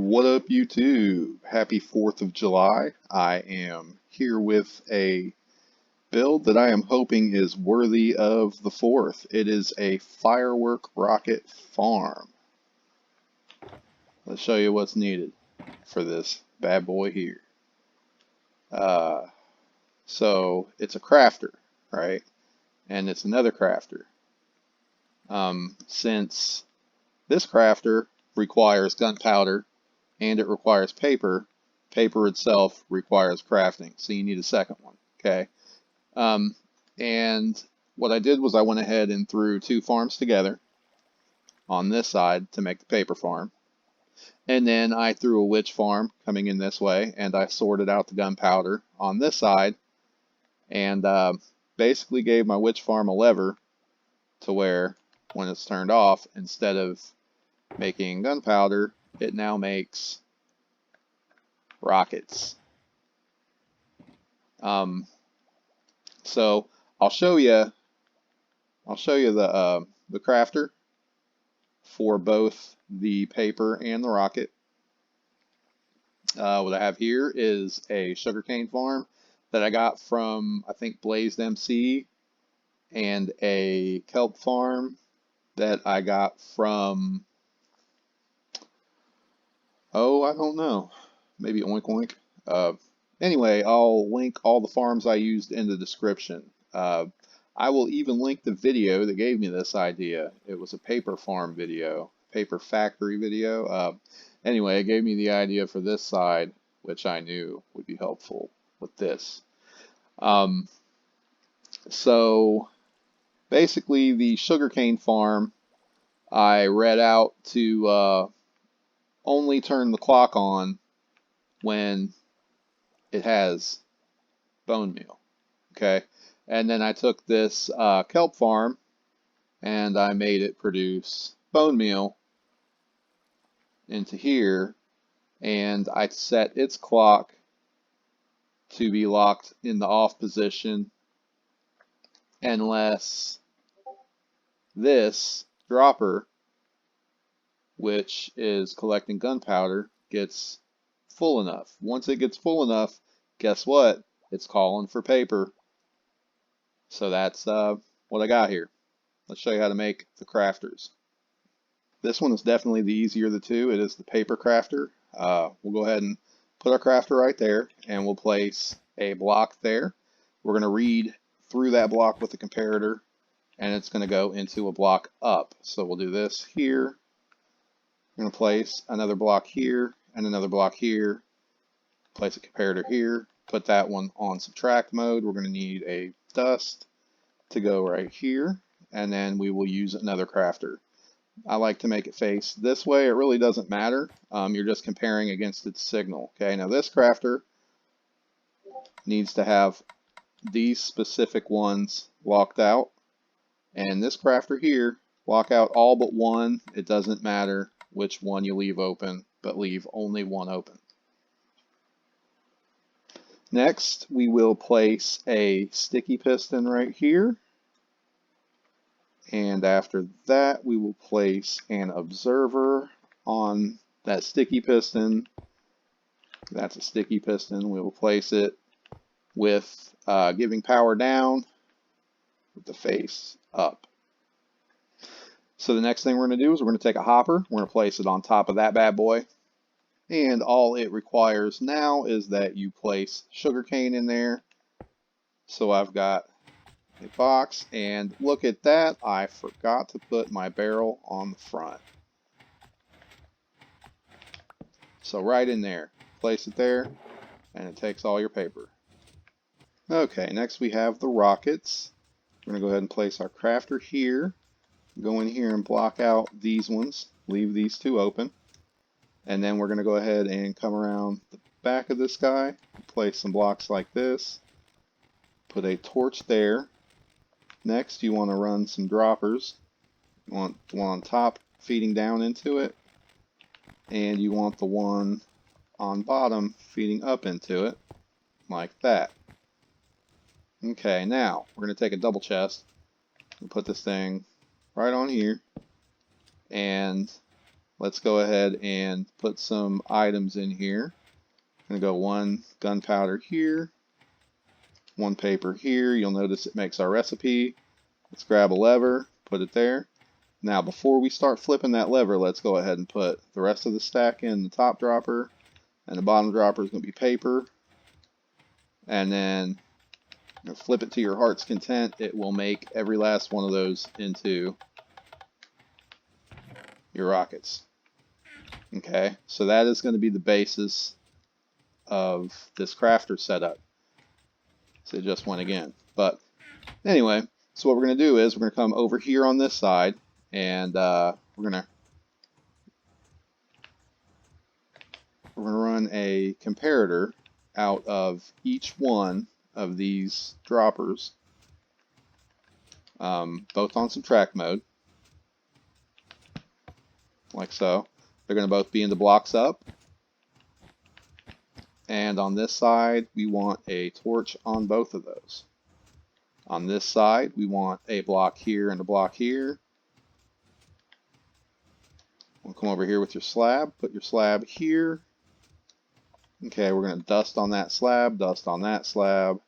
What up, YouTube? Happy 4th of July. I am here with a build that I am hoping is worthy of the 4th. It is a firework rocket farm. Let's show you what's needed for this bad boy here. So it's a crafter, right? And it's another crafter. Since this crafter requires gunpowder and it requires paper, paper itself requires crafting, so you need a second one, okay? And what I did was I went ahead and threw two farms together on this side to make the paper farm. And then I threw a witch farm coming in this way, and I sorted out the gunpowder on this side, and basically gave my witch farm a lever to where when it's turned off, instead of making gunpowder, it now makes rockets. So I'll show you the crafter for both the paper and the rocket. What I have here is a Sugarcane Farm that I got from, I think, Blazed MC, and a Kelp Farm that I got from, oh, I don't know, maybe Oink Oink. Anyway, I'll link all the farms I used in the description. I will even link the video that gave me this idea. It was a paper farm video, paper factory video. Anyway, it gave me the idea for this side, which I knew would be helpful with this. So basically the sugarcane farm, I read out to only turn the clock on when it has bone meal, okay? And then I took this kelp farm and I made it produce bone meal into here, and I set its clock to be locked in the off position unless this dropper, which is collecting gunpowder, gets full enough. Once it gets full enough, guess what? It's calling for paper. So that's what I got here. Let's show you how to make the crafters. This one is definitely the easier of the two. It is the paper crafter. We'll go ahead and put our crafter right there, and we'll place a block there. We're going to read through that block with the comparator, and it's going to go into a block up. So we'll do this here. I'm going to place another block here and another block here. Place a comparator here. Put that one on subtract mode. We're going to need a dust to go right here, and then we will use another crafter. I like to make it face this way. It really doesn't matter. You're just comparing against its signal. Okay, now this crafter needs to have these specific ones locked out, and this crafter here, lock out all but one. It doesn't matter which one you leave open, but leave only one open. Next, we will place a sticky piston right here. And after that, we will place an observer on that sticky piston. That's a sticky piston. We will place it with giving power down with the face up. So the next thing we're going to do is we're going to take a hopper. We're going to place it on top of that bad boy. And all it requires now is that you place sugarcane in there. So I've got a box, and look at that, I forgot to put my barrel on the front. So right in there, place it there, and it takes all your paper. Okay, next we have the rockets. We're going to go ahead and place our crafter here. Go in here and block out these ones, leave these two open. And then we're going to go ahead and come around the back of this guy, place some blocks like this, put a torch there. Next, you want to run some droppers. You want the one on top feeding down into it, and you want the one on bottom feeding up into it, like that. Okay, now we're going to take a double chest and put this thing right on here, and let's go ahead and put some items in here. I'm going to go 1 gunpowder here, 1 paper here. You'll notice it makes our recipe. Let's grab a lever, put it there. Now before we start flipping that lever, let's go ahead and put the rest of the stack in the top dropper, and the bottom dropper is going to be paper. And then flip it to your heart's content. It will make every last one of those into your rockets. Okay, so that is going to be the basis of this crafter setup. So it just went again. But anyway, so what we're going to do is we're going to come over here on this side, and we're going to run a comparator out of each one of these droppers, both on subtract mode, like so. They're going to both be in the blocks up. And on this side, we want a torch on both of those. On this side, we want a block here and a block here. We'll come over here with your slab, put your slab here. Okay, we're going to dust on that slab, dust on that slab.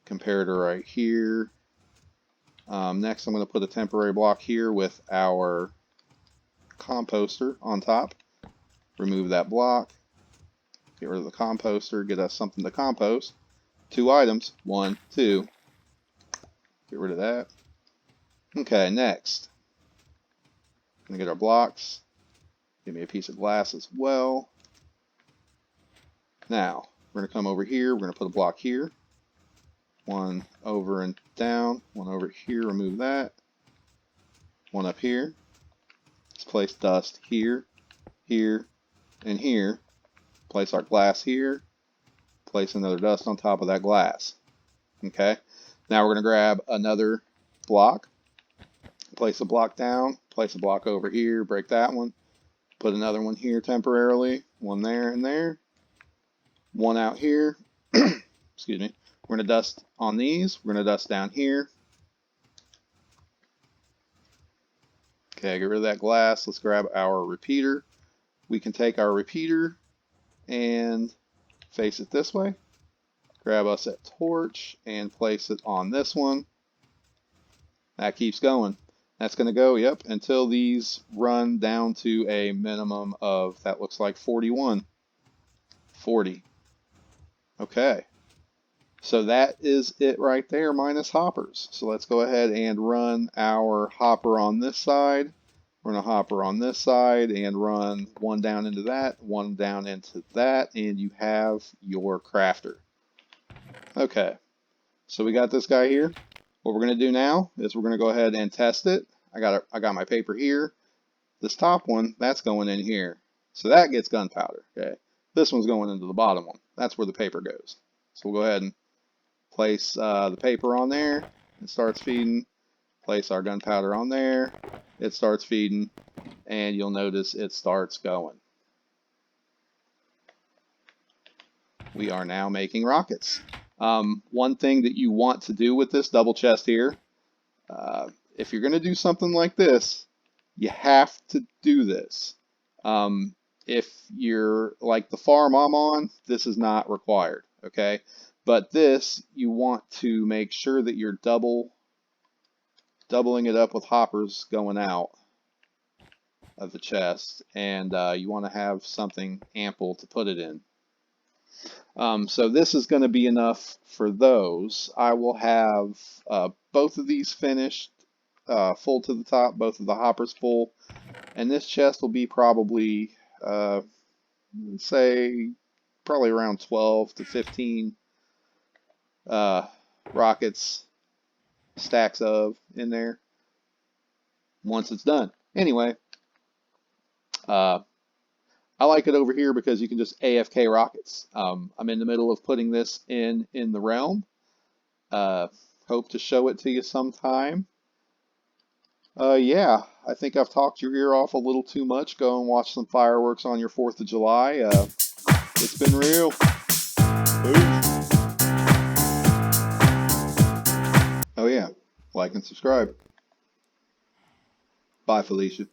Comparator right here. Next, I'm going to put a temporary block here with our composter on top. Remove that block. Get rid of the composter, get us something to compost. 2 items, 1, 2. Get rid of that. Okay, next. Gonna get our blocks. Give me a piece of glass as well. Now, we're gonna come over here, we're gonna put a block here. 1 over and down, 1 over here, remove that. 1 up here. Let's place dust here, here, and here. Place our glass here, place another dust on top of that glass. Okay, now we're going to grab another block, place a block down, place a block over here, break that one, put another one here temporarily, 1 there and there, 1 out here. Excuse me. We're going to dust on these, we're going to dust down here. Okay, get rid of that glass. Let's grab our repeater. We can take our repeater and face it this way. Grab us a torch and place it on this one. That keeps going. That's going to go, yep, until these run down to a minimum of, that looks like 41. 40. Okay. So that is it right there, minus hoppers. So let's go ahead and run our hopper on this side. Run a hopper on this side and run 1 down into that, 1 down into that, and you have your crafter. Okay, so we got this guy here. What we're going to do now is we're going to go ahead and test it. I got my paper here. This top one, that's going in here. So that gets gunpowder. Okay, this one's going into the bottom one. That's where the paper goes. So we'll go ahead and place the paper on there. It starts feeding. Place our gunpowder on there. It starts feeding, and you'll notice it starts going. We are now making rockets. One thing that you want to do with this double chest here, if you're going to do something like this, you have to do this. If you're like the farm I'm on, this is not required, okay? But this, you want to make sure that you're doubling it up with hoppers going out of the chest, and you want to have something ample to put it in. So this is going to be enough for those. I will have both of these finished, full to the top, both of the hoppers full, and this chest will be probably, say, probably around 12 to 15 rockets, stacks of in there once it's done. Anyway, I like it over here because you can just AFK rockets. I'm in the middle of putting this in the realm. Hope to show it to you sometime. Yeah, I think I've talked your ear off a little too much. Go and watch some fireworks on your 4th of July. It's been real. Peace. Oh yeah, like and subscribe. Bye, Felicia.